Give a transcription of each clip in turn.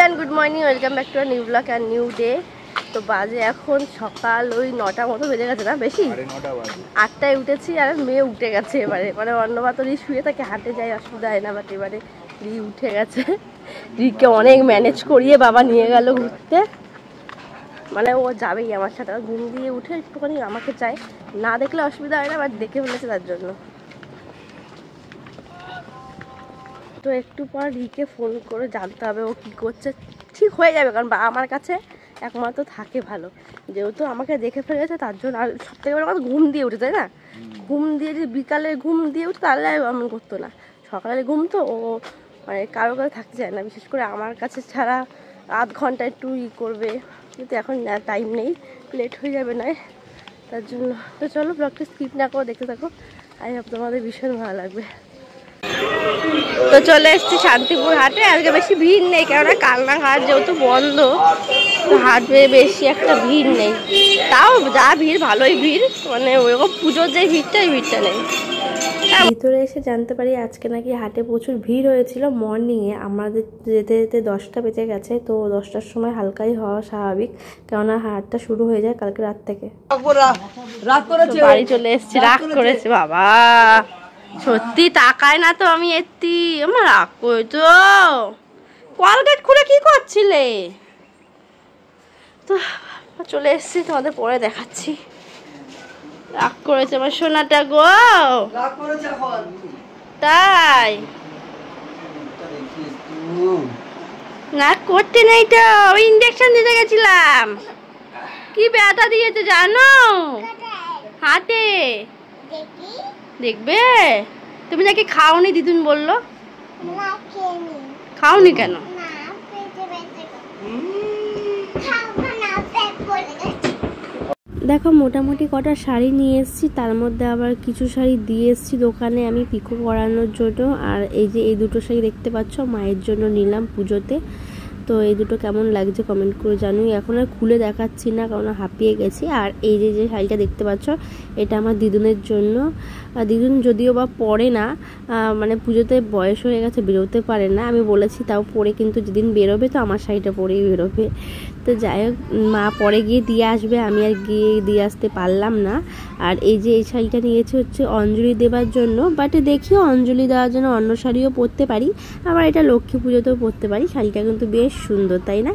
Everyone, good morning, welcome back to a new blog and new day. তো বাজে এখন সকাল ওই 9টার মতো বেজে গেছে, না বেশি, 8টায় উঠেছি আর মেয়ে উঠে গেছে এবারে। মানে অন্যবার তো রি শুয়ে থাকে, হাঁটে যায়, অসুবিধা হয় না, বাট এবারে রি উঠে গেছে। রিকে অনেক ম্যানেজ করিয়ে বাবা নিয়ে গেল ঘুরতে। মানে ও যাবেই আমার সাথে, ঘুম দিয়ে উঠে একটুখানি আমাকে চায়, না দেখলে অসুবিধা হয় না, বাট দেখে ফেলেছে তার জন্য। তো একটু পর রিকে ফোন করে জানতে হবে ও কী করছে। ঠিক হয়ে যাবে, কারণ আমার কাছে একমাত্র থাকে ভালো, যেহেতু আমাকে দেখে ফেলেছে তার জন্য। আর সব থেকে বড় কথা, ঘুম দিয়ে উঠে, তাই না? ঘুম দিয়ে যে বিকালে ঘুম দিয়ে উঠে তাহলে এমন করতো না। সকালে ঘুম তো ও মানে কারো কাছে থাকতে চায় না, বিশেষ করে আমার কাছে ছাড়া। আধ ঘন্টা একটু করবে, কিন্তু এখন টাইম নেই, লেট হয়ে যাবে না, তার জন্য। তো চলো ব্লগটা স্কিপ না করে দেখতে থাকো, আই হোপ তোমাদের ভীষণ ভালো লাগবে। তো চলে এসেছি শান্তিপুর হাটে। আজকে বেশি ভিড় নেই, কেননা কালনা ঘাট যেহেতু বন্ধ, তো হাটে বেশি একটা ভিড় নেই। তাও যা ভিড়, ভালোই ভিড়, মানে ওইরকম পুজোর যে ভিড়টা, এই ভিড়টা নেই। ভিতরে এসে জানতে পারি আজকে নাকি হাটে প্রচুর ভিড় হয়েছিল মর্নিংয়ে। আমাদের যেতে যেতে 10টা বেজে গেছে, তো 10টার সময় হালকাই হওয়া স্বাভাবিক, কেননা হাটটা শুরু হয়ে যায় কালকে রাত থেকে। বাড়ি চলে এসেছি, রাগ করেছে বাবা, সত্যি তাকায় না তো আমি এত্তি, আমার রাগ কই তো। কলগেট খুলে কি করছিলে? তো চলে এসেছি, তোমাদের পরে দেখাচ্ছি। রাগ করেছে আমার সোনাটা গো, তাই না করতে নেই তো। ওই ইঞ্জেকশন দিতে গেছিলাম, কি ব্যথা দিয়েছে জানো হাতে, দেখবে? তুমি নাকি খাওনি, দিদুন বললো। খাওনি কেন? দেখো মোটামুটি কটা শাড়ি নিয়ে এসেছি, তার মধ্যে আবার কিছু শাড়ি দিয়ে এসেছি দোকানে আমি পিকো করানোর জন্য। আর এই যে এই দুটো শাড়ি দেখতে পাচ্ছ, মায়ের জন্য নিলাম পুজোতে। তো এই দুটো কেমন লাগছে কমেন্ট করে জানুই। এখন আর খুলে দেখাচ্ছি না, কারণ হাঁপিয়ে গেছি। আর এই যে শাড়িটা দেখতে পাচ্ছ, এটা আমার দিদুনের জন্য। দিদুন যদিও বা পরে না, মানে পুজোতে বয়স হয়ে গেছে, বেরোতে পারে না। আমি বলেছি তাও পরে, কিন্তু যেদিন বেরোবে তো আমার শাড়িটা পরেই বেরোবে। তো যাই হোক, মা পরে গিয়ে দিয়ে আসবে, আমি আর গিয়ে দিয়ে আসতে পারলাম না। আর এই যে এই শাড়িটা নিয়েছি হচ্ছে অঞ্জলি দেওয়ার জন্য, বাট দেখিও অঞ্জলি দেওয়ার জন্য অন্য শাড়িও পরতে পারি, আবার এটা লক্ষ্মী পুজোতেও পরতে পারি। শাড়িটা কিন্তু বেশ সুন্দর, তাই না?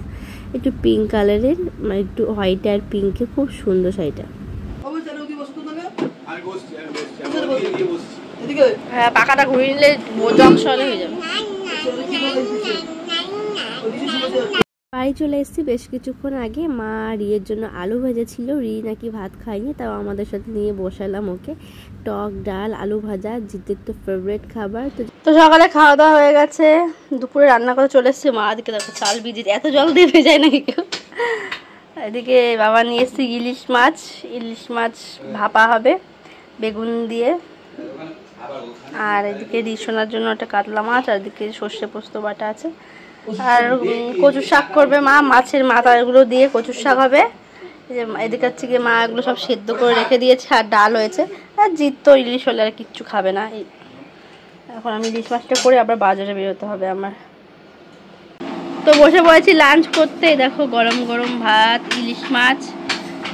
একটু পিঙ্ক কালারের, মানে একটু হোয়াইট আর পিঙ্কে, খুব সুন্দর শাড়িটা। হ্যাঁ, পাখাটা ঘুরিয়ে নিলে জংশন হয়ে যাবে। বাড়ি চলে এসেছি বেশ কিছুক্ষণ আগে। মা রিয়ের জন্য আলু ভেজেছিল, রি নাকি ভাত খায়নি, তাও আমাদের সাথে নিয়ে বসালাম ওকে। টক ডাল আলু ভাজা, জিতের তো ফেভারিট খাবার। তো সকালে খাওয়া দাওয়া হয়ে গেছে, দুপুরে রান্না করে চলে এসেছি। মা দিকে দেখো চাল ভিজে, এত জল দিয়ে ভেজায় নাকি কেউ। এদিকে বাবা নিয়ে এসেছি ইলিশ মাছ, ইলিশ মাছ ভাপা হবে বেগুন দিয়ে। আর এদিকে রিসোনার জন্য একটা কাতলা মাছ, আর এদিকে সর্ষে পোস্ত বাটা আছে। আর কচুর শাক করবে মা, মাছের মাথা এগুলো দিয়ে কচুর শাক হবে। এদিকে হচ্ছে গিয়ে মা এগুলো সব সেদ্ধ করে রেখে দিয়েছে, আর ডাল হয়েছে। আর জিত তো ইলিশ হলে আর কিচ্ছু খাবে না। এখন আমি ইলিশ মাছটা করে আবার বাজারে বেরোতে হবে আমার। তো বসে পড়েছি লাঞ্চ করতে। দেখো গরম গরম ভাত, ইলিশ মাছ,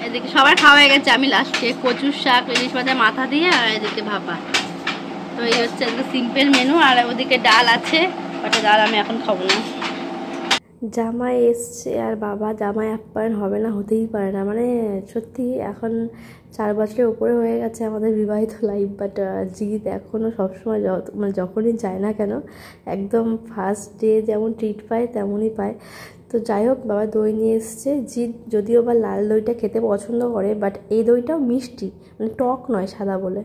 এদিকে সবার খাওয়া হয়ে গেছে, আমি লাস্টে কচুর শাক ইলিশ মাছের মাথা দিয়ে, আর এদিকে ভাপা। তো এই হচ্ছে আজকে সিম্পল মেনু। আর ওদিকে ডাল আছে, ওটা ডাল আমি এখন খাবো না। জামাই এসছে আর বাবা, জামাই আপ্যায়ন হবে না, হতেই পারে না। মানে সত্যি এখন 4 বছরের উপরে হয়ে গেছে আমাদের বিবাহিত লাইফ, বাট জিৎ এখনও সবসময় মানে যখনই যায় না কেন, একদম ফার্স্ট ডে যেমন ট্রিট পায় তেমনই পায়। তো যাই হোক, বাবা দই নিয়ে এসছে। জিৎ যদিও বা লাল দইটা খেতে পছন্দ করে, বাট এই দইটাও মিষ্টি, মানে টক নয়, সাদা বলে।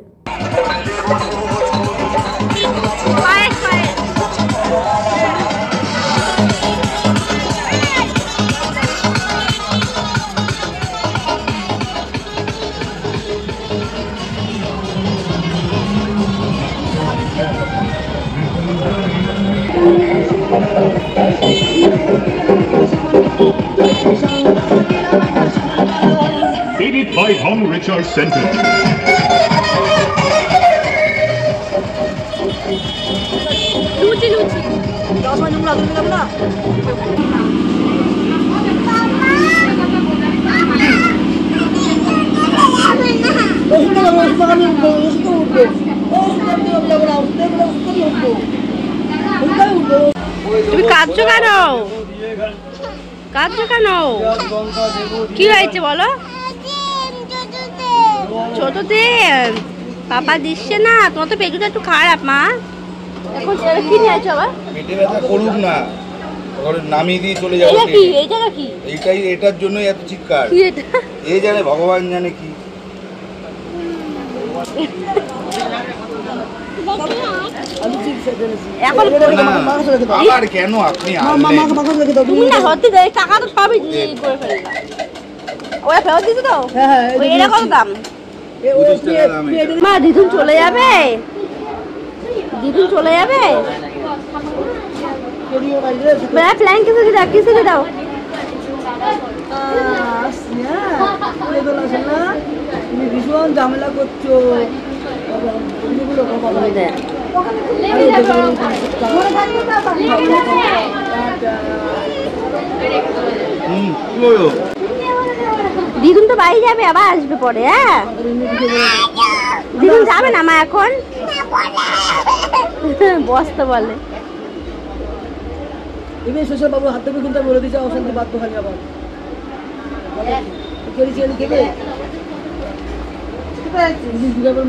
Aided by Hong Richard Center. লুচি লুচি তুমি কাঁদছো কেন? কাঁদছো কেন? কি হয়েছে বলো? ছোট দিন পাপা দিচ্ছে না, তোমার তো পেটটা একটু খারাপ মা। এখন কি নিয়ে আছো আবার? পেটে ব্যথা করুক না, নামিয়ে দিয়ে চলে যাবো। এটা কি? এইটা কি? এইটাই, এটার জন্যই এত চিৎকার। কি এটা? এই জানে, ভগবান জানে কি। এখন আবার কেন আপনি তুমি না হতে দেয় টাকা তো সবই করে ফেললাম। ওরা ফেরত দিছে তো? এটা কত দাম? মা দিদুন চলে যাবে? দিদুন চলে যাবে? প্ল্যান কিছু দাও। তুমি ভীষণ ঝামেলা করছো। দিদুন তো বাড়ি যাবে, আবার আসবে পরে। হ্যাঁ দিদুন যাবে না মা এখন? বসতে বলে। এমনি শ্বশুর বাবু হাত থেকে কিন্তু বলে দিচ্ছে অশান্তি বাধ্য খালি আবার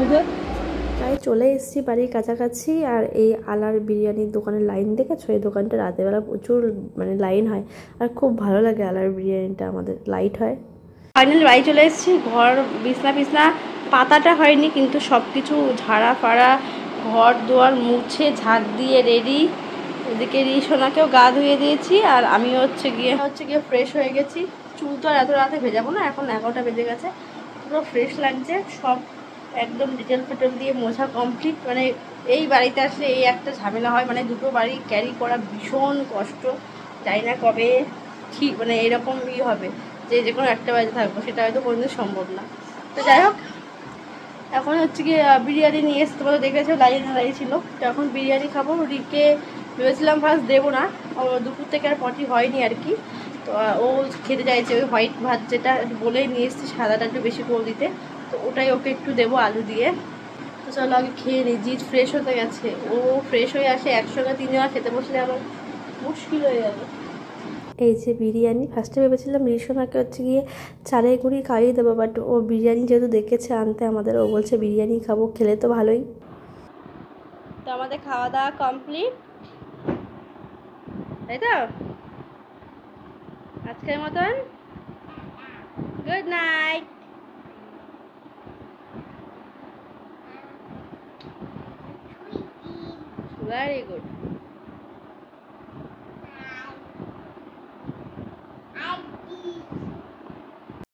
মুখে। তাই চলে এসেছি বাড়ির কাছাকাছি। আর এই আলার বিরিয়ানির দোকানের লাইন দেখেছো? এই দোকানটা রাতেরবেলা প্রচুর মানে লাইন হয়, আর খুব ভালো লাগে আলার বিরিয়ানিটা, আমাদের লাইট হয়। ফাইনালি বাড়ি চলে এসেছি। ঘর বিছনা পাতাটা হয়নি, কিন্তু সব কিছু ঝাড়া ফাড়া, ঘর দুয়ার মুছে ঝাড় দিয়ে রেডি। এদিকে রিসোনাকেও গা ধুয়ে দিয়েছি, আর আমিও হচ্ছে গিয়ে ফ্রেশ হয়ে গেছি। চুল তো আর এত রাতে ভেজাবো না, এখন 11টা বেজে গেছে। পুরো ফ্রেশ লাগছে, সব একদম ডিটেল ফেটেল দিয়ে মোছা কমপ্লিট। মানে এই বাড়িতে আসলে এই একটা ঝামেলা হয়, মানে দুটো বাড়ি ক্যারি করা ভীষণ কষ্ট। জানি না কবে ঠিক মানে এরকম হবে যে কোনো একটা বাড়িতে থাকবো, সেটা হয়তো কোনোদিন সম্ভব না। তো যাই হোক, এখন হচ্ছে গিয়ে বিরিয়ানি নিয়ে এসে তোমাদের দেখেছো লাইন হারাই ছিল। তো এখন বিরিয়ানি খাবো। রিকে ভেবেছিলাম ফার্স্ট দেবো না, ও দুপুর থেকে আর পটি হয়নি আর কি। তো ও খেতে চাইছে ওই হোয়াইট ভাত, যেটা বলেই নিয়ে এসেছি সাদাটা একটু বেশি করে দিতে, তো ওটাই ওকে একটু দেবো আলু দিয়ে। তো চলো আগে খেয়ে নিই। জিৎ ফ্রেশ হতে গেছে, ও ফ্রেশ হয়ে আসে, একসঙ্গে তিনজনা খেতে বসলে আমার মুশকিল হয়ে যাবে। এই যে বিরিয়ানি, ফার্স্টে ভেবেছিলাম রিসোনাকে হচ্ছে গিয়ে চালের গুঁড়ি খাইয়ে দেবো, বাট ও বিরিয়ানি যেহেতু দেখেছে আনতে আমাদের, ও বলছে বিরিয়ানি খাবো, খেলে তো ভালোই। তো আমাদের খাওয়া দাওয়া কমপ্লিট, তাই তো আজকের মতন গুড নাইট। Very good.